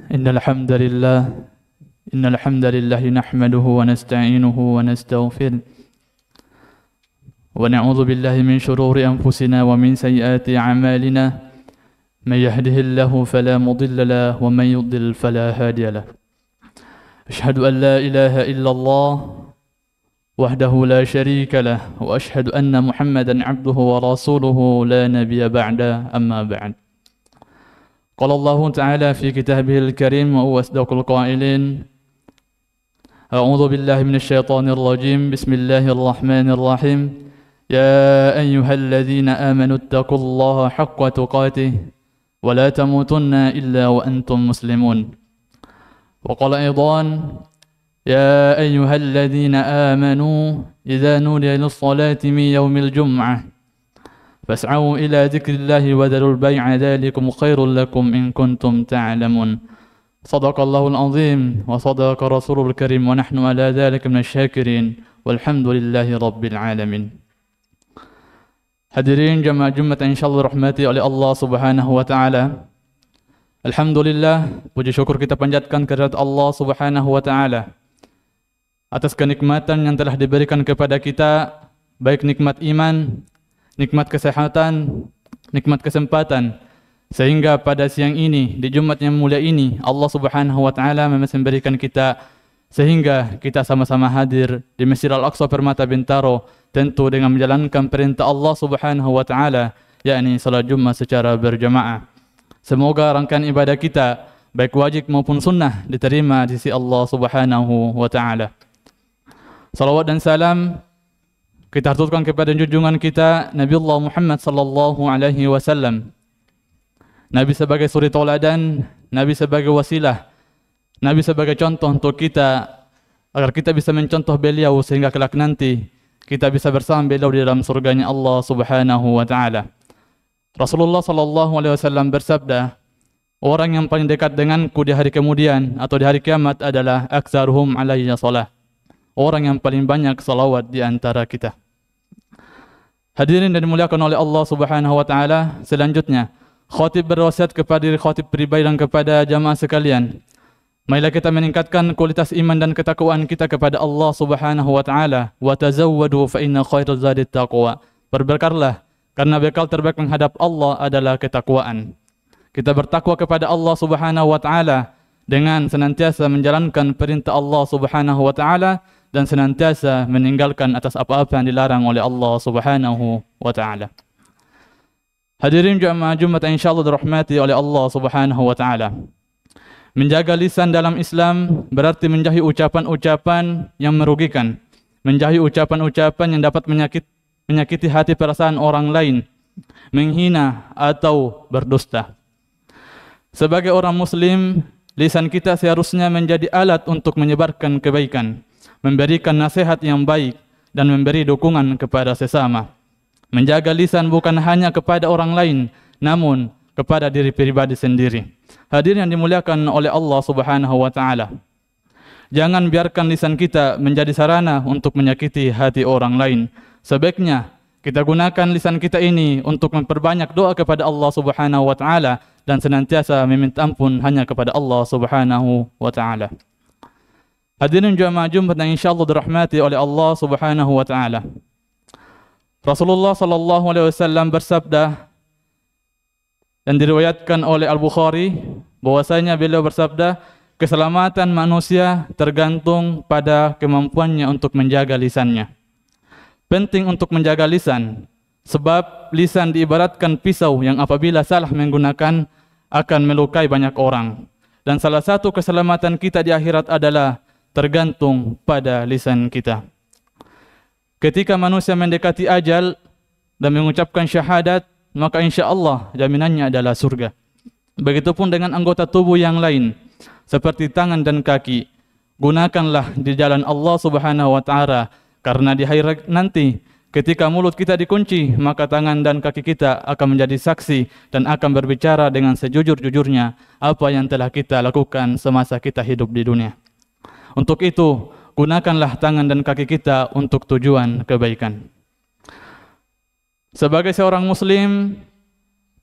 Innal hamdalillah nahmaduhu wa nasta'inuhu wa nastaghfiruh wa na'udzu billahi min shururi anfusina wa min sayyiati a'malina may yahdihillahu fala mudilla lahu wa may yudlil fala hadiya lahu. Ashhadu an la ilaha illallah wahdahu la syarika lahu wa ashhadu anna Muhammadan 'abduhu wa rasuluhu la nabiyya ba'da, amma ba'd. Qala Allah Ta'ala fi kitabihil karim wa huwa asdaqul qailin. A'udzu billahi minasy syaithanir rajim. Bismillahirrahmanirrahim. Ya ayyuhalladzina amanu taqullaha haqqa tuqatih wa la tamutunna illa wa antum muslimun. Wa qala aidan ya ayyuhalladzina amanu idza nudiya lis-salati min yaumil jum'ah fas'au ila dzikrillahi wa dharul bai'a dzalikum khairul lakum in kuntum ta'lamun. Shadaqallahul azim wa shadaqa rasulul karim wa nahnu ala dzalika minasy-syakirin walhamdulillahi rabbil alamin. Hadirin jamaah Jumat insyaallah rahmati oleh Allah Subhanahu wa taala. Alhamdulillah, puji syukur kita panjatkan kehadirat Allah Subhanahu wa taala atas kenikmatan yang telah diberikan kepada kita, baik nikmat iman, nikmat kesehatan, nikmat kesempatan, sehingga pada siang ini di Jumat yang mulia ini Allah Subhanahu wa taala masih memberikan kita sehingga kita sama-sama hadir di Masjid Al-Aqsa Permata Bintaro, tentu dengan menjalankan perintah Allah Subhanahu wa taala, yakni salat Jumat secara berjamaah. Semoga rangkaian ibadah kita baik wajib maupun sunnah diterima di sisi Allah Subhanahu wa taala. Salawat dan salam kita haturkan kepada junjungan kita Nabiullah Muhammad sallallahu alaihi wasallam. Nabi sebagai suri tauladan, Nabi sebagai wasilah, Nabi sebagai contoh untuk kita agar kita bisa mencontoh beliau sehingga kelak nanti kita bisa bersama beliau di dalam surganya Allah Subhanahu wa taala. Rasulullah sallallahu alaihi wasallam bersabda, orang yang paling dekat denganku di hari kemudian atau di hari kiamat adalah aktsaruhum alayya shalah. Orang yang paling banyak salawat di antara kita. Hadirin dan dimuliakan oleh Allah Subhanahu wa taala, selanjutnya khatib berwasiat kepada diri khatib pribadi dan kepada jamaah sekalian. Marilah kita meningkatkan kualitas iman dan ketakwaan kita kepada Allah Subhanahu wa taala. Wa tazawwadu fa inna khairaz zadit taqwa. Berbekallah karena bekal terbaik menghadap Allah adalah ketakwaan. Kita bertakwa kepada Allah Subhanahu wa taala dengan senantiasa menjalankan perintah Allah Subhanahu wa taala dan senantiasa meninggalkan atas apa-apa yang dilarang oleh Allah Subhanahu wa taala. Hadirin jamaah Jumat insyaallah dirahmati oleh Allah Subhanahu wa taala. Menjaga lisan dalam Islam berarti menjauhi ucapan-ucapan yang merugikan, menjauhi ucapan-ucapan yang dapat menyakiti hati perasaan orang lain, menghina atau berdusta. Sebagai orang muslim, lisan kita seharusnya menjadi alat untuk menyebarkan kebaikan, memberikan nasihat yang baik dan memberi dukungan kepada sesama. Menjaga lisan bukan hanya kepada orang lain, namun kepada diri pribadi sendiri. Hadirin yang dimuliakan oleh Allah Subhanahu wa taala. Jangan biarkan lisan kita menjadi sarana untuk menyakiti hati orang lain. Sebaiknya kita gunakan lisan kita ini untuk memperbanyak doa kepada Allah Subhanahu wa taala dan senantiasa meminta ampun hanya kepada Allah Subhanahu wa taala. Hadirin jamaah Jumat yang insyaallah dirahmati oleh Allah Subhanahu wa taala. Rasulullah sallallahu alaihi wasallam bersabda dan diriwayatkan oleh Al-Bukhari bahwasanya beliau bersabda, keselamatan manusia tergantung pada kemampuannya untuk menjaga lisannya. Penting untuk menjaga lisan, sebab lisan diibaratkan pisau yang apabila salah menggunakan akan melukai banyak orang. Dan salah satu keselamatan kita di akhirat adalah tergantung pada lisan kita. Ketika manusia mendekati ajal dan mengucapkan syahadat, maka insya Allah jaminannya adalah surga. Begitupun dengan anggota tubuh yang lain, seperti tangan dan kaki. Gunakanlah di jalan Allah Subhanahu wa taala, karena di hari nanti ketika mulut kita dikunci, maka tangan dan kaki kita akan menjadi saksi dan akan berbicara dengan sejujur-jujurnya apa yang telah kita lakukan semasa kita hidup di dunia. Untuk itu, gunakanlah tangan dan kaki kita untuk tujuan kebaikan. Sebagai seorang muslim,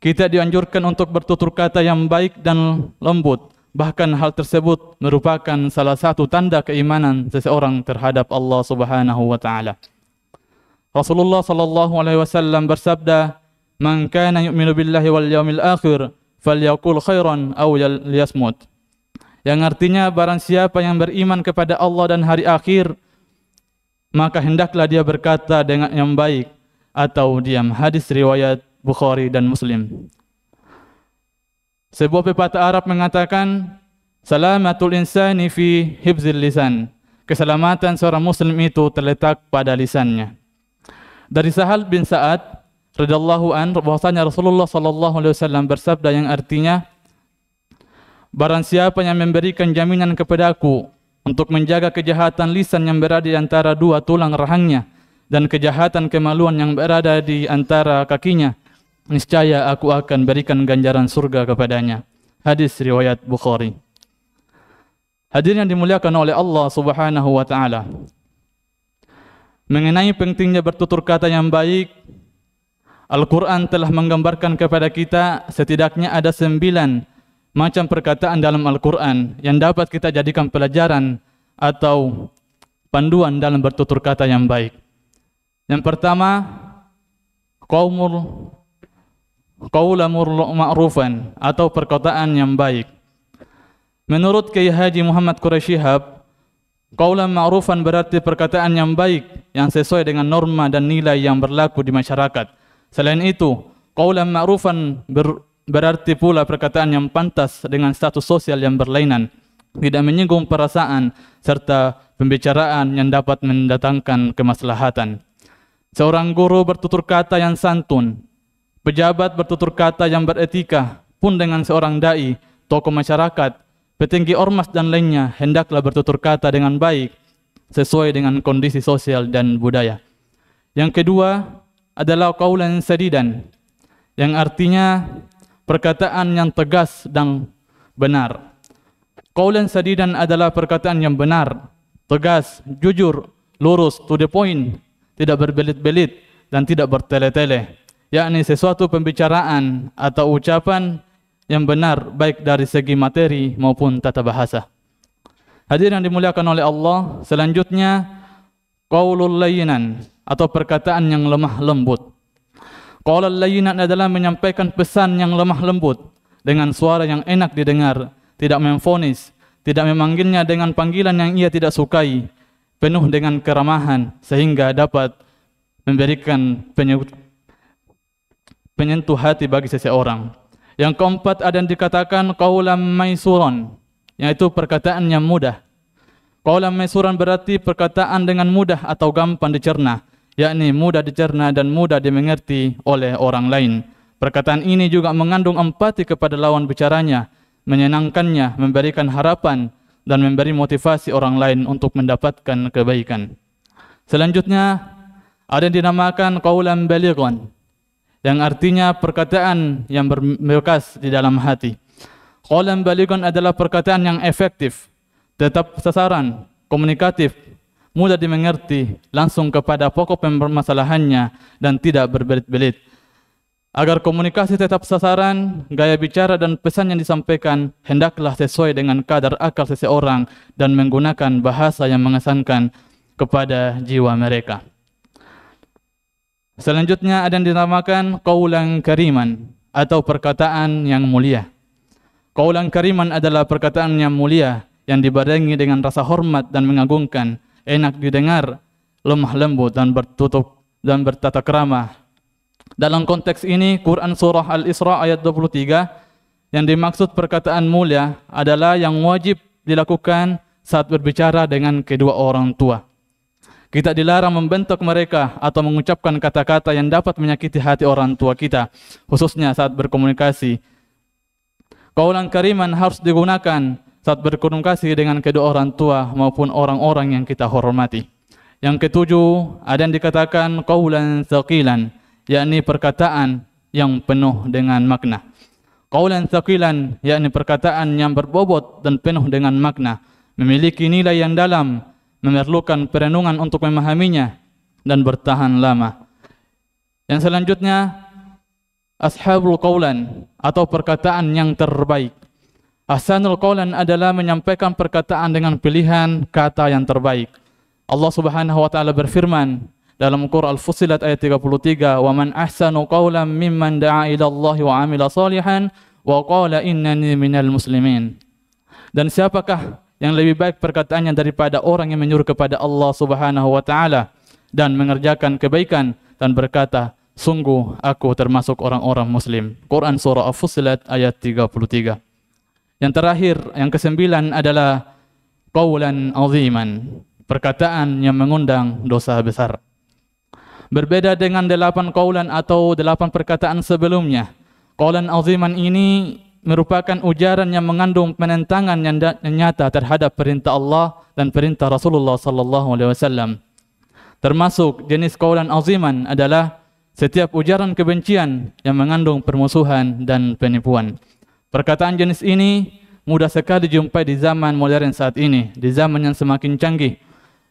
kita dianjurkan untuk bertutur kata yang baik dan lembut. Bahkan hal tersebut merupakan salah satu tanda keimanan seseorang terhadap Allah Subhanahu wa taala. Rasulullah sallallahu alaihi wasallam bersabda, "Man kana yu'minu billahi wal yawmil akhir falyaqul khairan aw liyasmut." Yang artinya barang siapa yang beriman kepada Allah dan hari akhir, maka hendaklah dia berkata dengan yang baik atau diam. Hadis riwayat Bukhari dan Muslim. Sebuah pepatah Arab mengatakan, "Salamatul insani fi hifzil lisan." Keselamatan seorang muslim itu terletak pada lisannya. Dari Sahal bin Sa'ad radhiyallahu an bahwasanya Rasulullah sallallahu alaihi wasallam bersabda yang artinya, barang siapa yang memberikan jaminan kepadaku untuk menjaga kejahatan lisan yang berada di antara dua tulang rahangnya dan kejahatan kemaluan yang berada di antara kakinya, niscaya aku akan berikan ganjaran surga kepadanya. Hadis riwayat Bukhari. Hadirin yang dimuliakan oleh Allah Subhanahu wa taala. Mengenai pentingnya bertutur kata yang baik, Al-Quran telah menggambarkan kepada kita setidaknya ada 9 macam perkataan dalam Al-Quran yang dapat kita jadikan pelajaran atau panduan dalam bertutur kata yang baik. Yang pertama, qawlan ma'rufan atau perkataan yang baik. Menurut Kiai Haji Muhammad Quraisy Shihab, qawlan ma'rufan berarti perkataan yang baik yang sesuai dengan norma dan nilai yang berlaku di masyarakat. Selain itu, qawlan ma'rufan berarti pula perkataan yang pantas dengan status sosial yang berlainan, tidak menyinggung perasaan serta pembicaraan yang dapat mendatangkan kemaslahatan. Seorang guru bertutur kata yang santun, pejabat bertutur kata yang beretika, pun dengan seorang dai, tokoh masyarakat, petinggi ormas dan lainnya hendaklah bertutur kata dengan baik sesuai dengan kondisi sosial dan budaya. Yang kedua adalah qaulan sadidan, yang artinya perkataan yang tegas dan benar. Qaulan sadidan adalah perkataan yang benar, tegas, jujur, lurus, to the point, tidak berbelit-belit dan tidak bertele-tele, yakni sesuatu pembicaraan atau ucapan yang benar baik dari segi materi maupun tata bahasa. Hadirin yang dimuliakan oleh Allah, selanjutnya qaulul layyinan atau perkataan yang lemah lembut. Qaulul layyinan adalah menyampaikan pesan yang lemah lembut dengan suara yang enak didengar, tidak memvonis, tidak memanggilnya dengan panggilan yang ia tidak sukai, penuh dengan keramahan sehingga dapat memberikan penyentuh hati bagi seseorang. Yang keempat ada yang dikatakan qaulan maisuran, yaitu perkataan yang mudah. Qaulan maisuran berarti perkataan dengan mudah atau gampang dicerna, yakni mudah dicerna dan mudah dimengerti oleh orang lain. Perkataan ini juga mengandung empati kepada lawan bicaranya, menyenangkannya, memberikan harapan dan memberi motivasi orang lain untuk mendapatkan kebaikan. Selanjutnya ada yang dinamakan qaulan balighan, yang artinya perkataan yang berbekas di dalam hati. Qaulan balighan adalah perkataan yang efektif, tetap sasaran, komunikatif, mudah dimengerti, langsung kepada pokok permasalahannya dan tidak berbelit-belit. Agar komunikasi tetap sasaran, gaya bicara dan pesan yang disampaikan hendaklah sesuai dengan kadar akal seseorang dan menggunakan bahasa yang mengesankan kepada jiwa mereka. Selanjutnya ada yang dinamakan qaulan kariman atau perkataan yang mulia. Qaulan kariman adalah perkataan yang mulia yang dibarengi dengan rasa hormat dan mengagungkan, enak didengar, lemah lembut dan bertutur dan bertata krama. Dalam konteks ini, Quran Surah Al-Isra ayat 23, yang dimaksud perkataan mulia adalah yang wajib dilakukan saat berbicara dengan kedua orang tua. Kita dilarang membentak mereka atau mengucapkan kata-kata yang dapat menyakiti hati orang tua kita, khususnya saat berkomunikasi. Qaulan kariman harus digunakan saat berkomunikasi dengan kedua orang tua maupun orang-orang yang kita hormati. Yang ketujuh, ada yang dikatakan qaulan tsaqilan, yakni perkataan yang penuh dengan makna. Qaulan tsaqilan yakni perkataan yang berbobot dan penuh dengan makna, memiliki nilai yang dalam, memerlukan perenungan untuk memahaminya dan bertahan lama. Yang selanjutnya, ashabul qaulan atau perkataan yang terbaik. Ahsanul qaulan adalah menyampaikan perkataan dengan pilihan kata yang terbaik. Allah Subhanahu wa taala berfirman dalam Quran Al-Fussilat ayat 33, "Wa man ahsanu qaulan mimman da'a ila Allah wa 'amila shalihan wa qala innani minal muslimin." Dan siapakah yang lebih baik perkataannya daripada orang yang menyuruh kepada Allah Subhanahu wa taala dan mengerjakan kebaikan dan berkata, "Sungguh aku termasuk orang-orang muslim." Quran surah Al-Fussilat ayat 33. Yang terakhir, yang kesembilan adalah qaulan aziman, perkataan yang mengundang dosa besar. Berbeda dengan 8 qaulan atau 8 perkataan sebelumnya, qaulan aziman ini merupakan ujaran yang mengandung penentangan yang nyata terhadap perintah Allah dan perintah Rasulullah sallallahu alaihi wasallam. Termasuk jenis qaulan aziman adalah setiap ujaran kebencian yang mengandung permusuhan dan penipuan. Perkataan jenis ini mudah sekali dijumpai di zaman modern saat ini, di zaman yang semakin canggih.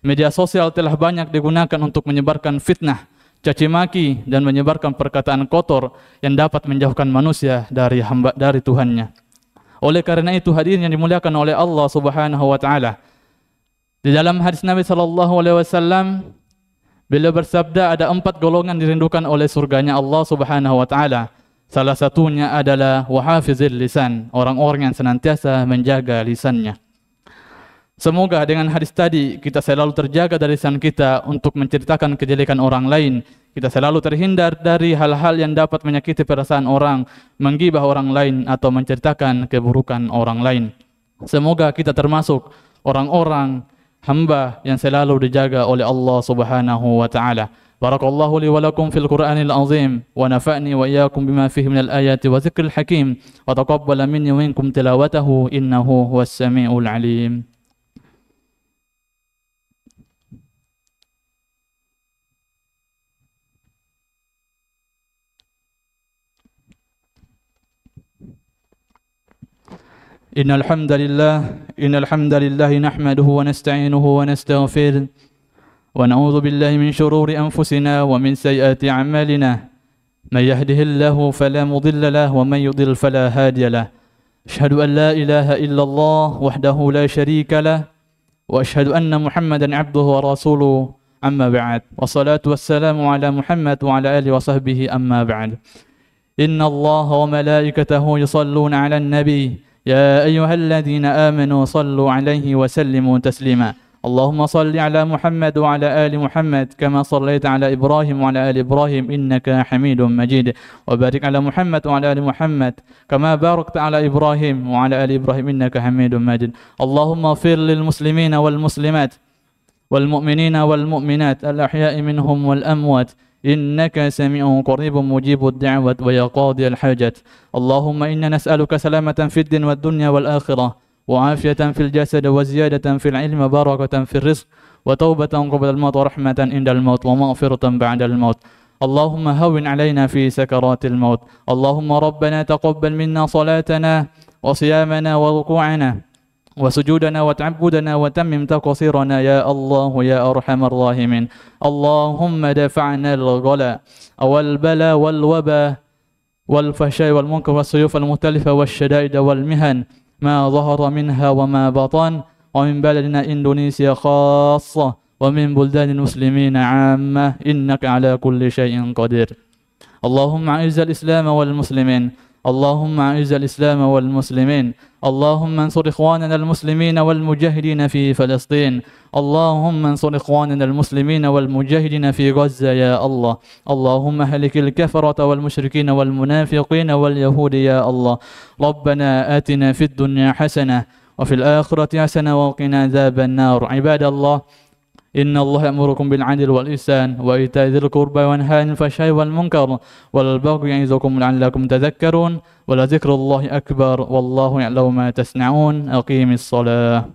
Media sosial telah banyak digunakan untuk menyebarkan fitnah, caci maki, dan menyebarkan perkataan kotor yang dapat menjauhkan manusia dari Tuhannya. Oleh karena itu, hadirin yang dimuliakan oleh Allah Subhanahu wa taala, di dalam hadis Nabi sallallahu alaihi wasallam beliau bersabda ada 4 golongan dirindukan oleh surganya Allah Subhanahu wa taala. Salah satunya adalah wahafizil lisan, orang-orang yang senantiasa menjaga lisannya. Semoga dengan hadis tadi kita selalu terjaga dari lisan kita untuk menceritakan kejelekan orang lain. Kita selalu terhindar dari hal-hal yang dapat menyakiti perasaan orang, menggibah orang lain atau menceritakan keburukan orang lain. Semoga kita termasuk orang-orang hamba yang selalu dijaga oleh Allah Subhanahu wa taala. Barakallahu li wa lakum fil Qur'anil azim wa nafa'ni wa iyyakum bima fihi minal ayati wa dzikril hakim wa taqabbala minni wa minkum tilawatahu innahu huwas samiul alim. إن الحمد لله نحمده ونستعينه ونستغفره ونعوذ بالله من شرور أنفسنا ومن سيئات أعمالنا من يهده الله فلا مضل له ومن يضلل فلا هادي له أشهد أن لا إله إلا الله وحده لا شريك له وأشهد أن محمدا عبده ورسوله أما بعد والصلاة والسلام على محمد وعلى آله وصحبه أما بعد إن الله وملائكته يصلون على النبي يا أيها الذين آمنوا صلوا عليه وسلموا تسليما اللهم صل على محمد وعلى آل محمد كما صليت على إبراهيم وعلى آل إبراهيم إنك حميد مجيد وبارك على محمد وعلى آل محمد كما باركت على إبراهيم وعلى آل إبراهيم إنك حميد مجيد اللهم اغفر للمسلمين والمسلمات والمؤمنين والمؤمنات الأحياء منهم والأموات إنك سميع قريب مجيب الدعوة ويا قاضي الحاجات اللهم إنا نسألك سلامة في الدين والدنيا والآخرة وعافية في الجسد وزيادة في العلم وبركة في الرزق وتوبة قبل الموت ورحمة عند الموت ومغفرة بعد الموت اللهم هون علينا في سكرات الموت اللهم ربنا تقبل منا صلاتنا وصيامنا وركوعنا وسجودنا وتعبدنا وتمم تقصيرنا يا الله يا أرحم الراحمين اللهم دفعنا الغلاء والبلاء والوباء والفحشاء والمنكر والسيوف المختلفة والشدائد والمهن ما ظهر منها وما بطن ومن بلدنا إندونيسيا خاصة ومن بلدان المسلمين عامة إنك على كل شيء قدير اللهم أعز الإسلام والمسلمين اللهم أعز الإسلام والمسلمين اللهم انصر إخواننا المسلمين والمجاهدين في فلسطين اللهم انصر إخواننا المسلمين والمجاهدين في غزة يا الله اللهم أهلك الكفرة والمشركين والمنافقين واليهود يا الله ربنا آتنا في الدنيا حسنة وفي الآخرة حسنة وقنا عذاب النار عباد الله إن الله يأمركم بالعدل والإحسان وإيتاء ذي القربى وينهى عن الفحشاء والمنكر والبغي يعظكم لعلكم تذكرون ولذكر الله أكبر والله يعلم ما تصنعون أقيم الصلاة